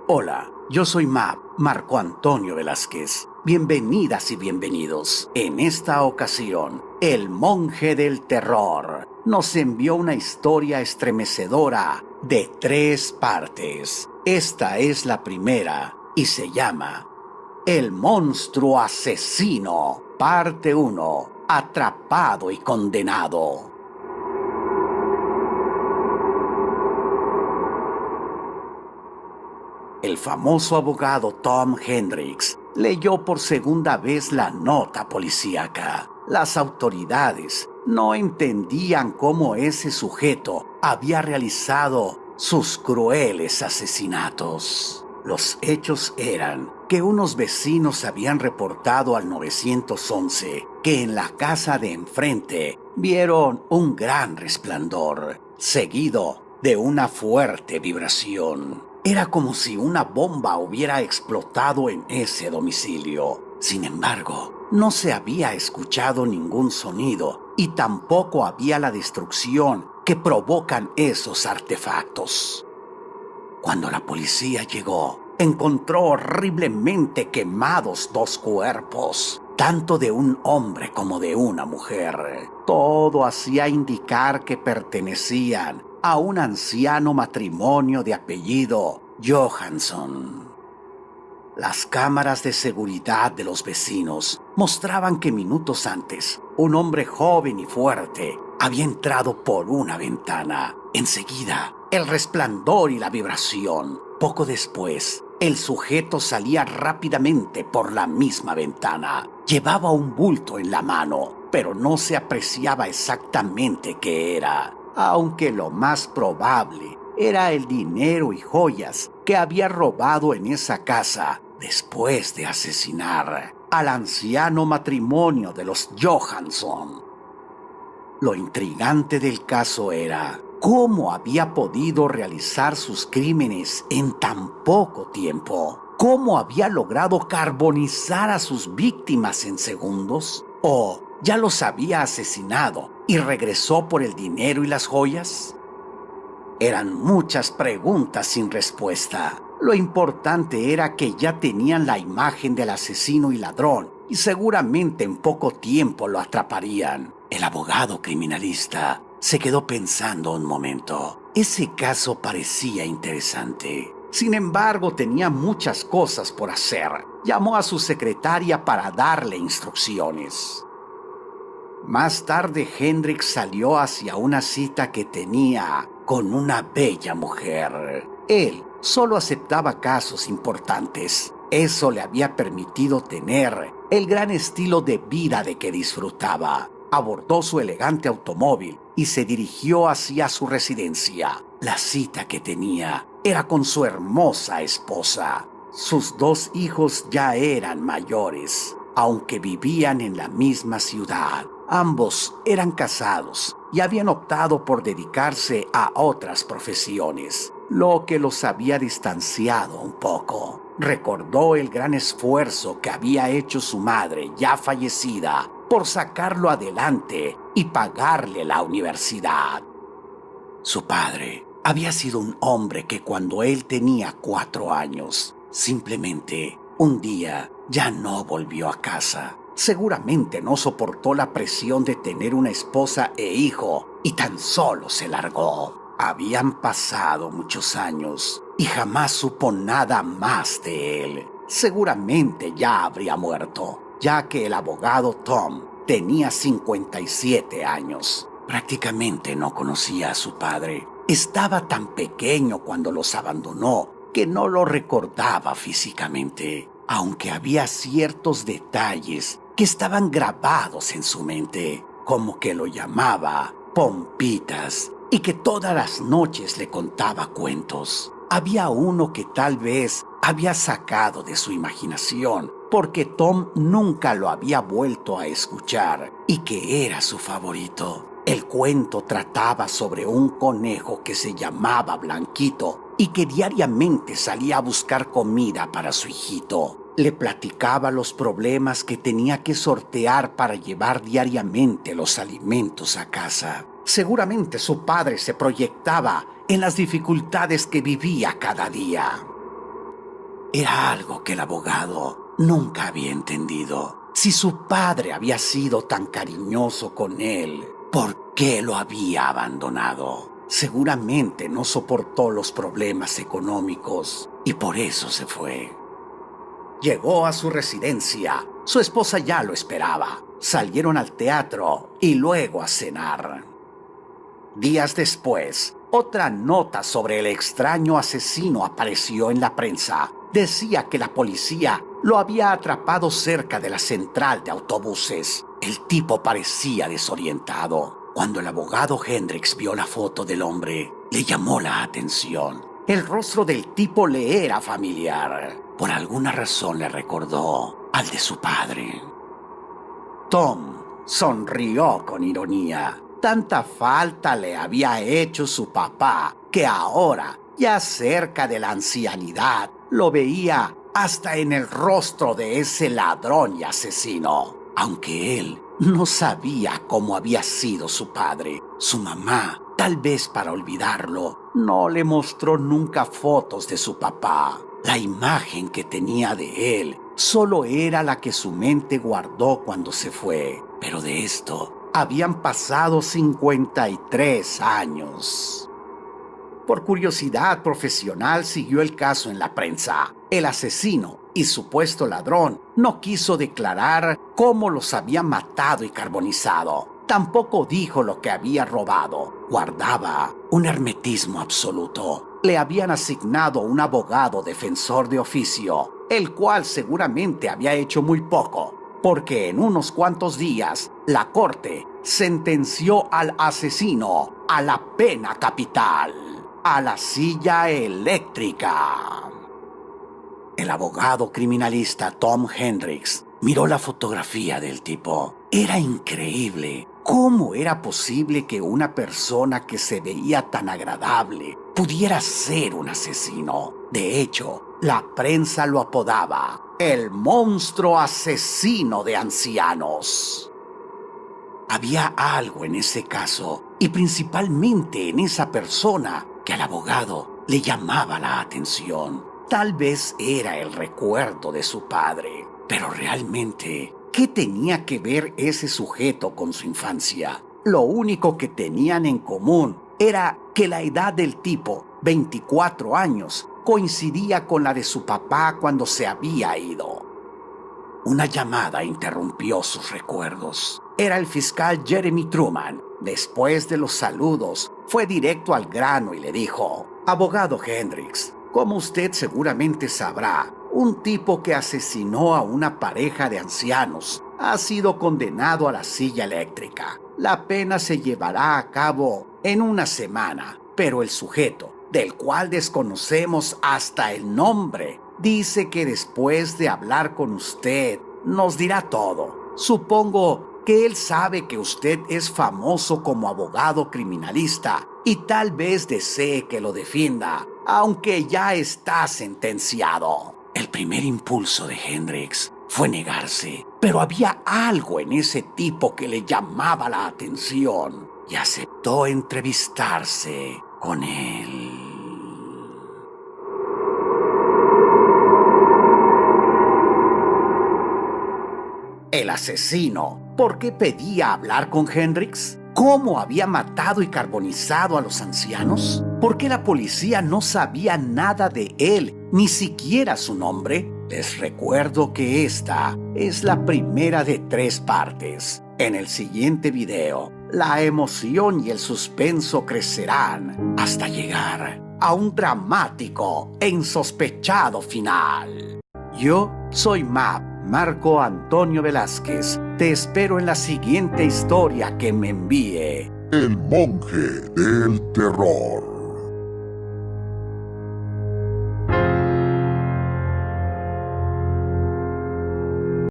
Hola, yo soy Marco Antonio Velázquez. Bienvenidas y bienvenidos. En esta ocasión, el monje del terror nos envió una historia estremecedora de 3 partes. Esta es la primera y se llama El monstruo asesino, parte 1, atrapado y condenado. El famoso abogado Tom Hendricks leyó por segunda vez la nota policíaca. Las autoridades no entendían cómo ese sujeto había realizado sus crueles asesinatos. Los hechos eran que unos vecinos habían reportado al 911 que en la casa de enfrente vieron un gran resplandor, seguido de una fuerte vibración. Era como si una bomba hubiera explotado en ese domicilio. Sin embargo, no se había escuchado ningún sonido y tampoco había la destrucción que provocan esos artefactos. Cuando la policía llegó, encontró horriblemente quemados 2 cuerpos, tanto de un hombre como de una mujer. Todo hacía indicar que pertenecían a un anciano matrimonio de apellido Johansson. Las cámaras de seguridad de los vecinos mostraban que minutos antes, un hombre joven y fuerte había entrado por una ventana. Enseguida, el resplandor y la vibración. Poco después, el sujeto salía rápidamente por la misma ventana. Llevaba un bulto en la mano, pero no se apreciaba exactamente qué era, aunque lo más probable era el dinero y joyas que había robado en esa casa después de asesinar al anciano matrimonio de los Johansson. Lo intrigante del caso era cómo había podido realizar sus crímenes en tan poco tiempo. ¿Cómo había logrado carbonizar a sus víctimas en segundos? ¿O ya los había asesinado y regresó por el dinero y las joyas? Eran muchas preguntas sin respuesta. Lo importante era que ya tenían la imagen del asesino y ladrón y seguramente en poco tiempo lo atraparían. El abogado criminalista se quedó pensando un momento. Ese caso parecía interesante. Sin embargo, tenía muchas cosas por hacer. Llamó a su secretaria para darle instrucciones. Más tarde, Hendricks salió hacia una cita que tenía con una bella mujer. Él solo aceptaba casos importantes. Eso le había permitido tener el gran estilo de vida de que disfrutaba. Abordó su elegante automóvil y se dirigió hacia su residencia. La cita que tenía era con su hermosa esposa. Sus 2 hijos ya eran mayores, aunque vivían en la misma ciudad. Ambos eran casados y habían optado por dedicarse a otras profesiones, lo que los había distanciado un poco. Recordó el gran esfuerzo que había hecho su madre, ya fallecida, por sacarlo adelante y pagarle la universidad. Su padre había sido un hombre que cuando él tenía 4 años, simplemente un día ya no volvió a casa. Seguramente no soportó la presión de tener una esposa e hijo y tan solo se largó. Habían pasado muchos años y jamás supo nada más de él. Seguramente ya habría muerto, ya que el abogado Tom tenía 57 años. Prácticamente no conocía a su padre. Estaba tan pequeño cuando los abandonó que no lo recordaba físicamente, aunque había ciertos detalles que estaban grabados en su mente, como que lo llamaba Pompitas y que todas las noches le contaba cuentos. Había uno que tal vez había sacado de su imaginación porque Tom nunca lo había vuelto a escuchar y que era su favorito. El cuento trataba sobre un conejo que se llamaba Blanquito y que diariamente salía a buscar comida para su hijito. Le platicaba los problemas que tenía que sortear para llevar diariamente los alimentos a casa. Seguramente su padre se proyectaba en las dificultades que vivía cada día. era algo que el abogado nunca había entendido. Si su padre había sido tan cariñoso con él, ¿por qué lo había abandonado? Seguramente no soportó los problemas económicos y por eso se fue. Llegó a su residencia. Su esposa ya lo esperaba. Salieron al teatro y luego a cenar. Días después, otra nota sobre el extraño asesino apareció en la prensa. Decía que la policía lo había atrapado cerca de la central de autobuses. El tipo parecía desorientado. Cuando el abogado Hendricks vio la foto del hombre, le llamó la atención. El rostro del tipo le era familiar. Por alguna razón le recordó al de su padre. Tom sonrió con ironía. Tanta falta le había hecho su papá que ahora, ya cerca de la ancianidad, lo veía hasta en el rostro de ese ladrón y asesino. Aunque él no sabía cómo había sido su padre, su mamá, tal vez para olvidarlo, no le mostró nunca fotos de su papá. La imagen que tenía de él solo era la que su mente guardó cuando se fue. Pero de esto habían pasado 53 años. Por curiosidad profesional siguió el caso en la prensa. El asesino y supuesto ladrón no quiso declarar cómo los había matado y carbonizado. Tampoco dijo lo que había robado. Guardaba un hermetismo absoluto. Le habían asignado un abogado defensor de oficio, el cual seguramente había hecho muy poco, porque en unos cuantos días la corte sentenció al asesino a la pena capital, a la silla eléctrica. El abogado criminalista Tom Hendricks miró la fotografía del tipo. Era increíble. ¿Cómo era posible que una persona que se veía tan agradable pudiera ser un asesino? De hecho, la prensa lo apodaba el monstruo asesino de ancianos. Había algo en ese caso, y principalmente en esa persona, que al abogado le llamaba la atención. Tal vez era el recuerdo de su padre, pero realmente, ¿qué tenía que ver ese sujeto con su infancia? Lo único que tenían en común era que la edad del tipo, 24 años, coincidía con la de su papá cuando se había ido. Una llamada interrumpió sus recuerdos. Era el fiscal Jeremy Truman. Después de los saludos, fue directo al grano y le dijo: «Abogado Hendricks, como usted seguramente sabrá, un tipo que asesinó a una pareja de ancianos ha sido condenado a la silla eléctrica. La pena se llevará a cabo en una semana, pero el sujeto, del cual desconocemos hasta el nombre, dice que después de hablar con usted nos dirá todo. Supongo que él sabe que usted es famoso como abogado criminalista y tal vez desee que lo defienda, aunque ya está sentenciado». El primer impulso de Hendricks fue negarse, pero había algo en ese tipo que le llamaba la atención y aceptó entrevistarse con él. El asesino, ¿por qué pedía hablar con Hendricks? ¿Cómo había matado y carbonizado a los ancianos? ¿Por qué la policía no sabía nada de él, ni siquiera su nombre? Les recuerdo que esta es la primera de 3 partes. En el siguiente video, la emoción y el suspenso crecerán hasta llegar a un dramático e insospechado final. Yo soy Marco Antonio Velázquez. Te espero en la siguiente historia que me envíe El monje del terror.